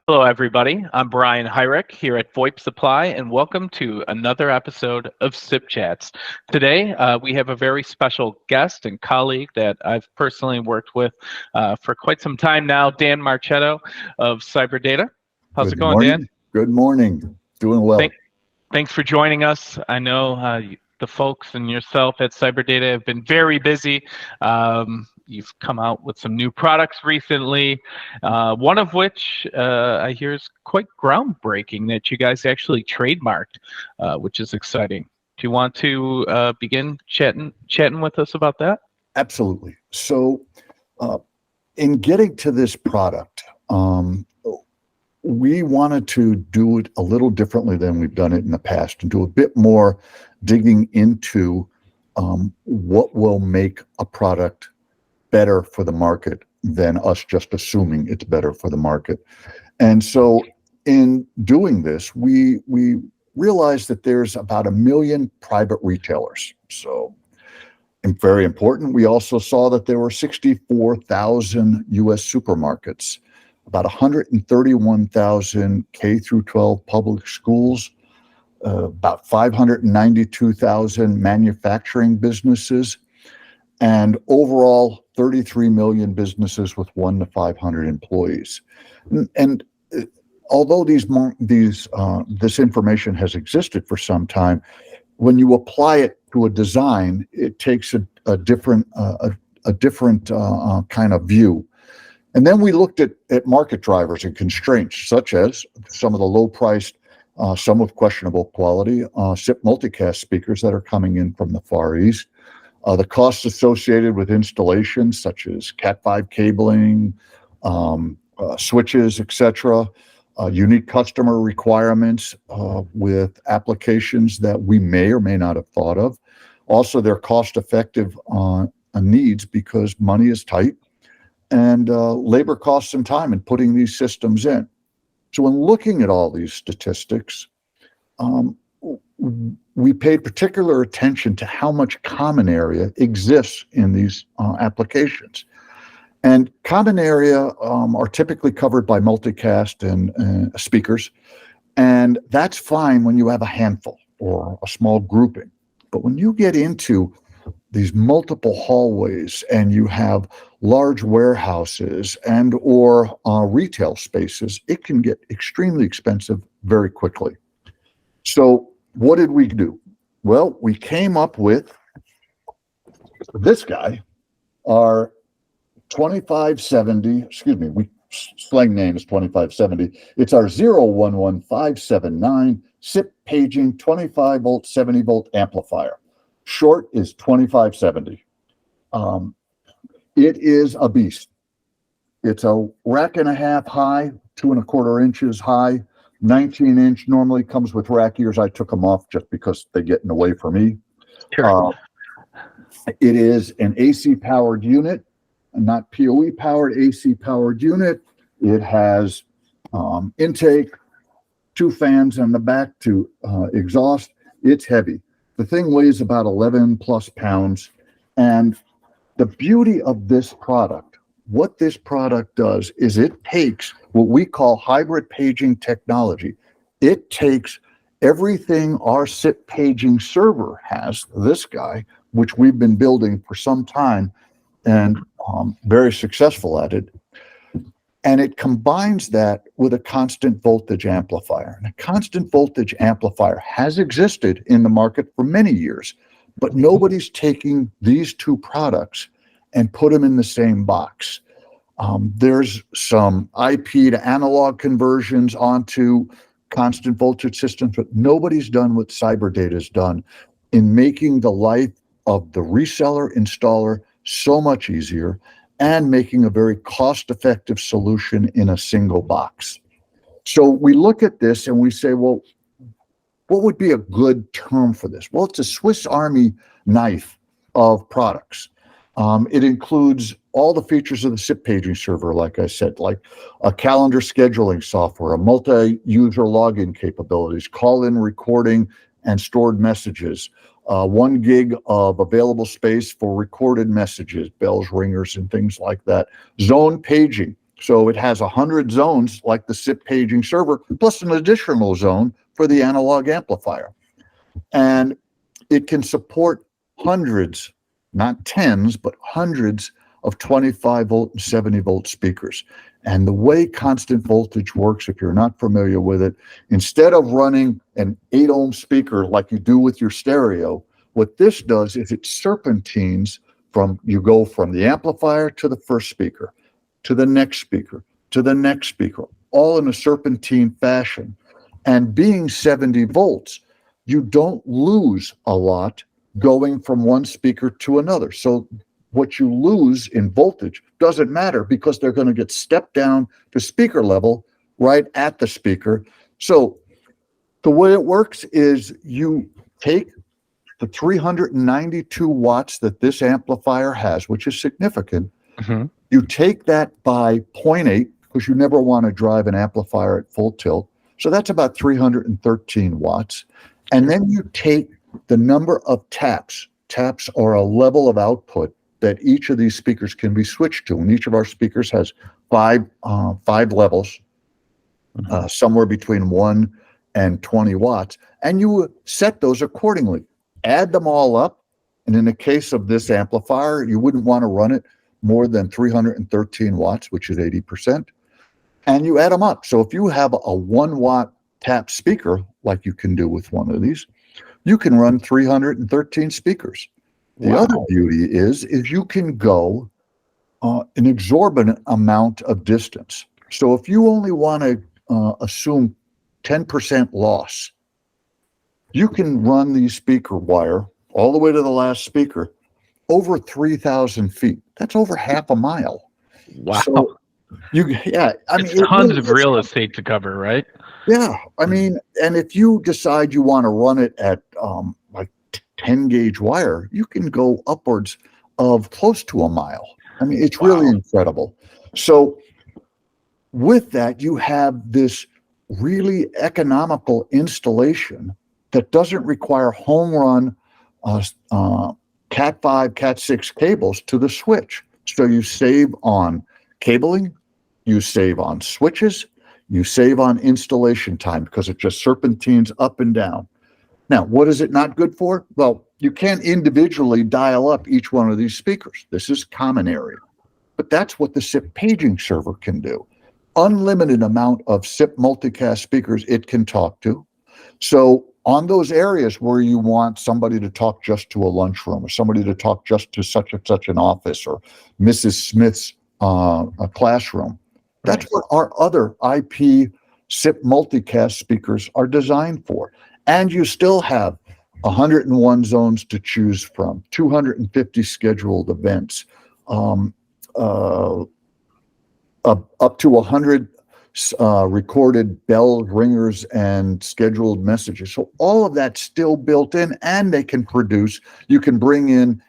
Hello, everybody. I'm Brian Hyrick here at VoIP Supply, and welcome to another episode of SIP Chats. Today, we have a very special guest and colleague that I've personally worked with for quite some time now, Dan Marchetto of CyberData. How's it going, Dan? Good morning. Doing well. Thanks for joining us. I know the folks and yourself at CyberData have been very busy. You've come out with some new products recently, one of which I hear is quite groundbreaking that you guys actually trademarked, which is exciting. Do you want to begin chatting with us about that? Absolutely. So in getting to this product, we wanted to do it a little differently than we've done it in the past and do a bit more digging into what will make a product better for the market than us just assuming it's better for the market. And so in doing this, we realized that there's about 1 million private retailers. So, and very important, we also saw that there were 64,000 US supermarkets, about 131,000 K through 12 public schools, about 592,000 manufacturing businesses, and overall 33 million businesses with 1 to 500 employees. And although this information has existed for some time, when you apply it to a design, it takes a different kind of view. And then we looked at market drivers and constraints, such as some of the low-priced, some with questionable quality, SIP multicast speakers that are coming in from the Far East, the costs associated with installations such as Cat5 cabling, switches, etc., unique customer requirements with applications that we may or may not have thought of. Also, they're cost-effective needs because money is tight, and labor costs and time in putting these systems in. So when looking at all these statistics, we paid particular attention to how much common area exists in these applications. And common area are typically covered by multicast and speakers, and that's fine when you have a handful or a small grouping. But when you get into these multiple hallways and you have large warehouses and or retail spaces, it can get extremely expensive very quickly. So what did we do? Well, we came up with this guy, our 2570, slang name is 2570. It's our 011579 SIP Paging 25 volt, 70 volt amplifier. Short is 2570. It is a beast. It's a rack and a half high, 2 1/4 inches high, 19-inch. Normally comes with rack ears. I took them off just because they get in the way for me. Sure. It is an AC powered unit, not PoE powered, AC powered unit. It has intake, 2 fans on the back to exhaust. It's heavy. The thing weighs about 11 plus pounds. And the beauty of this product, what this product does is it takes what we call hybrid paging technology. It takes everything our SIP paging server has, this guy, which we've been building for some time and very successful at it, and it combines that with a constant voltage amplifier. And a constant voltage amplifier has existed in the market for many years, but nobody's taking these two products and put them in the same box. There's some IP to analog conversions onto constant voltage systems, but nobody's done what CyberData's done in making the life of the reseller installer so much easier and making a very cost-effective solution in a single box. So we look at this and we say, well, what would be a good term for this? Well, it's a Swiss Army knife of products. It includes all the features of the SIP paging server, like I said, like a calendar scheduling software, a multi-user login capabilities, call-in recording and stored messages, 1 gig of available space for recorded messages, bells, ringers, and things like that. Zone paging, So it has 100 zones like the SIP paging server, plus an additional zone for the analog amplifier. And it can support hundreds, not tens, but hundreds of 25 volt and 70 volt speakers. And the way constant voltage works, if you're not familiar with it, instead of running an 8 ohm speaker like you do with your stereo, what this does is it serpentines you go from the amplifier to the first speaker, to the next speaker, to the next speaker, all in a serpentine fashion. And being 70 volts, you don't lose a lot going from one speaker to another. So what you lose in voltage doesn't matter because they're going to get stepped down to speaker level right at the speaker. So the way it works is you take the 392 watts that this amplifier has, which is significant. Mm-hmm. You take that by 0.8, because you never want to drive an amplifier at full tilt. So that's about 313 watts. And then you take the number of taps. Taps are a level of output that each of these speakers can be switched to. And each of our speakers has five levels, somewhere between 1 and 20 watts. And you set those accordingly. Add them all up. And in the case of this amplifier, you wouldn't want to run it more than 313 watts, which is 80%. And you add them up. So if you have a 1 watt tap speaker, like you can do with one of these, you can run 313 speakers. The other beauty is you can go an exorbitant amount of distance. So if you only want to assume 10% loss, you can run the speaker wire all the way to the last speaker over 3,000 feet. That's over half a mile. Wow. So It's tons of real estate to cover, right? Yeah. I mean, and if you decide you want to run it at like 10 gauge wire, you can go upwards of close to a mile. I mean, it's really incredible. So with that, you have this really economical installation that doesn't require home run Cat 5, Cat 6 cables to the switch. So you save on cabling, you save on switches, you save on installation time because it just serpentines up and down. Now, what is it not good for? Well, you can't individually dial up each one of these speakers. This is common area. But that's what the SIP paging server can do. Unlimited amount of SIP multicast speakers it can talk to. So on those areas where you want somebody to talk just to a lunchroom or somebody to talk just to such and such an office or Mrs. Smith's a classroom, that's what our other IP SIP multicast speakers are designed for. And you still have 101 zones to choose from, 250 scheduled events, up to 100 recorded bells, ringers, and scheduled messages. So all of that's still built in, and they can produce. You can bring in,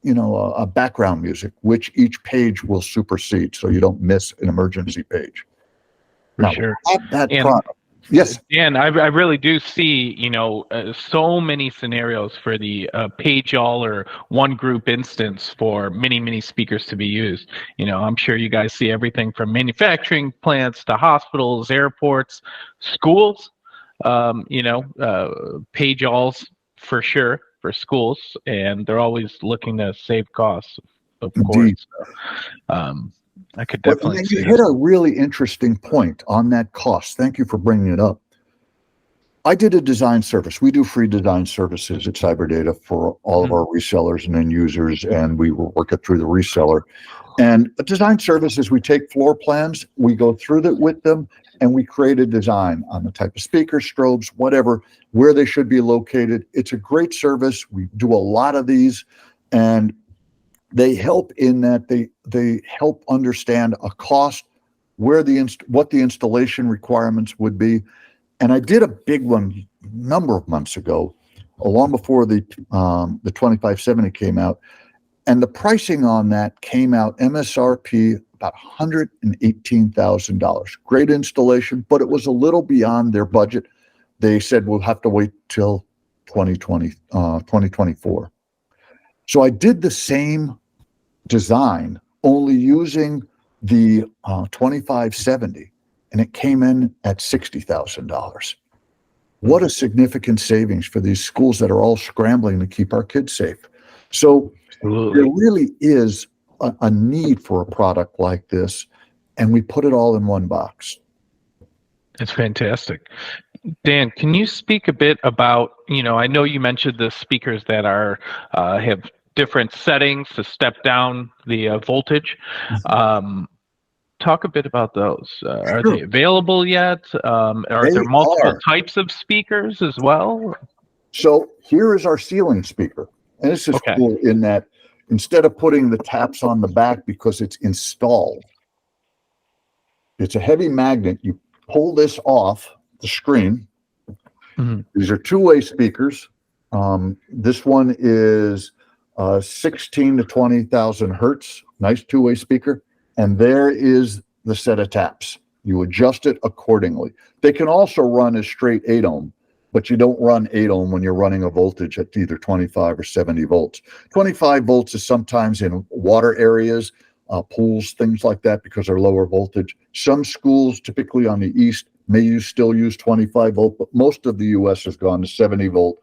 a background music, which each page will supersede, so you don't miss an emergency page. For sure. That product. Yes. Dan, I really do see, so many scenarios for the page all or one group instance for many speakers to be used. I'm sure you guys see everything from manufacturing plants to hospitals, airports, schools, page alls for sure for schools. And they're always looking to save costs, of course. I could definitely see you hit a really interesting point on that cost. Thank you for bringing it up. I did a design service. We do free design services at CyberData for all of our resellers and end users, and we will work it through the reseller. And a design service is we take floor plans, we go through that with them, and we create a design on the type of speaker, strobes, whatever, where they should be located. It's a great service. We do a lot of these, and they help in that they help understand a cost, what the installation requirements would be. And I did a big one a number of months ago, long before the 2570 came out, and the pricing on that came out MSRP about $118,000. Great installation, but it was a little beyond their budget. They said we'll have to wait till 2024. So I did the same design, only using the 2570, and it came in at $60,000. What a significant savings for these schools that are all scrambling to keep our kids safe. So Absolutely. there really is a need for a product like this, and we put it all in one box. It's fantastic. Dan, can you speak a bit about, I know you mentioned the speakers that are have different settings to step down the voltage. Talk a bit about those. Are Sure. they available yet? Are They there multiple are. types of speakers as well? So here is our ceiling speaker. And this is Okay. cool in that instead of putting the taps on the back because it's installed, it's a heavy magnet. You pull this off the screen. These are two-way speakers. This one is 16 to 20,000 hertz. Nice two-way speaker. And there is the set of taps. You adjust it accordingly. They can also run as straight 8 ohm, but you don't run 8 ohm when you're running a voltage at either 25 or 70 volts. 25 volts is sometimes in water areas, pools, things like that, because they're lower voltage. Some schools, typically on the east, may still use 25 volt, but most of the US has gone to 70 volt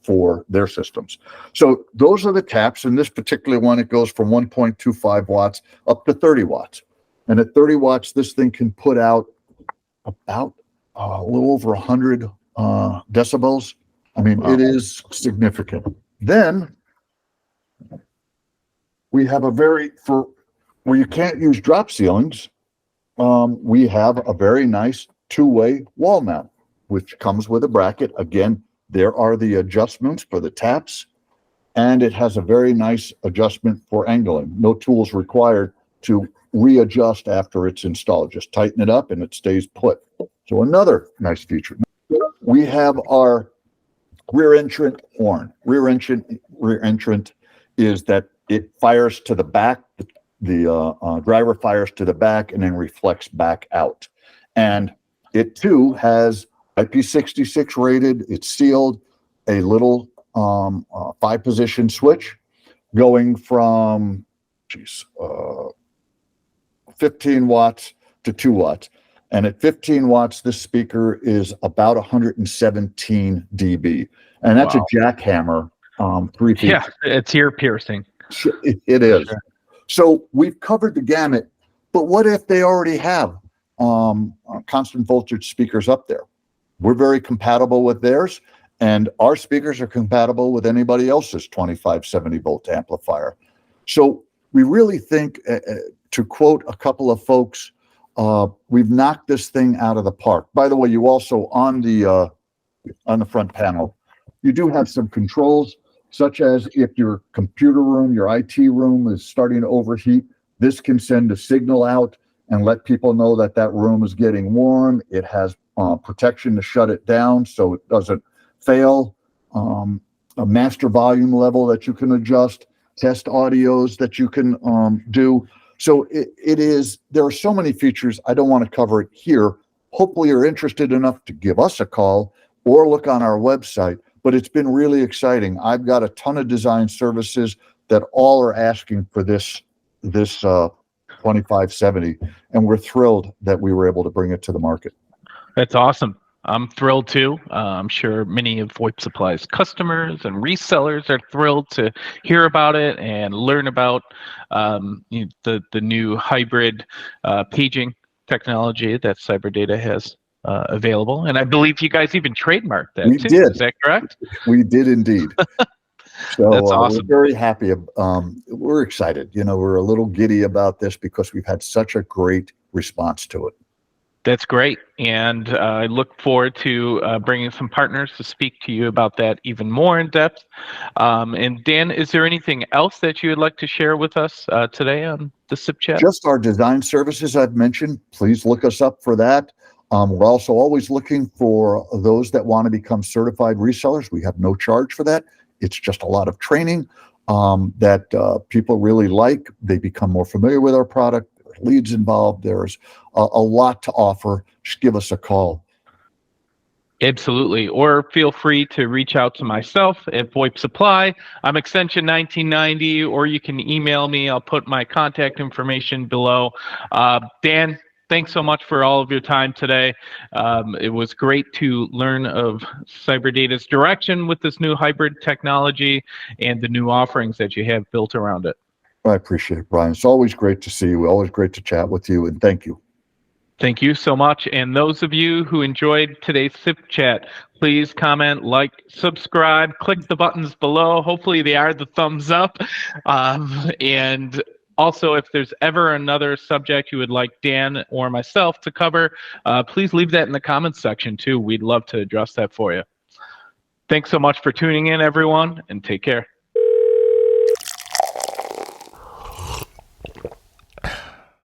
for their systems. So those are the taps. In this particular one, it goes from 1.25 watts up to 30 watts. And at 30 watts, this thing can put out about a little over 100 decibels. I mean, Wow. It is significant. Then we have where you can't use drop ceilings, we have a very nice two-way wall mount, which comes with a bracket. Again, there are the adjustments for the taps, and it has a very nice adjustment for angling. No tools required to readjust after it's installed. Just tighten it up and it stays put. So another nice feature. We have our rear entrant horn. Rear entrant is that it fires to the back. The driver fires to the back and then reflects back out. And it too has IP66 rated. It's sealed. A little 5-position switch going from 15 watts to 2 watts. And at 15 watts, this speaker is about 117 dB. And that's Wow. a jackhammer 3 feet. Yeah, it's ear piercing. It is. Sure. So we've covered the gamut, but what if they already have constant voltage speakers up there? We're very compatible with theirs, and our speakers are compatible with anybody else's 2570 volt amplifier. So we really think, to quote a couple of folks, we've knocked this thing out of the park. By the way, you also on the front panel, you do have some controls, such as if your computer room, your IT room is starting to overheat, this can send a signal out and let people know that that room is getting warm. It has protection to shut it down so it doesn't fail. A master volume level that you can adjust, test audios that you can do. So there are so many features. I don't want to cover it here. Hopefully you're interested enough to give us a call or look on our website, but it's been really exciting. I've got a ton of design services that all are asking for this 2570, and we're thrilled that we were able to bring it to the market. That's awesome. I'm thrilled too. I'm sure many of VoIP Supply's customers and resellers are thrilled to hear about it and learn about the new hybrid paging technology that CyberData has available. And I believe you guys even trademarked that We too. did. Is that correct? We did indeed. So That's awesome. We're very happy. We're excited. We're a little giddy about this because we've had such a great response to it. That's great. And I look forward to bringing some partners to speak to you about that even more in depth. And Dan, is there anything else that you would like to share with us today on the SIP Chat? Just our design services I've mentioned. Please look us up for that. We're also always looking for those that want to become certified resellers. We have no charge for that. It's just a lot of training that people really like. They become more familiar with our product. There's leads involved. There's a lot to offer. Just give us a call. Absolutely. Or feel free to reach out to myself at VoIP Supply. I'm extension 1990, or you can email me. I'll put my contact information below. Dan, thanks so much for all of your time today. It was great to learn of CyberData's direction with this new hybrid technology and the new offerings that you have built around it. I appreciate it, Brian. It's always great to see you. Always great to chat with you, and thank you. Thank you so much. And those of you who enjoyed today's SIP chat, please comment, like, subscribe, click the buttons below. Hopefully they are the thumbs up. And also, if there's ever another subject you would like Dan or myself to cover, please leave that in the comments section too. We'd love to address that for you. Thanks so much for tuning in, everyone, and take care.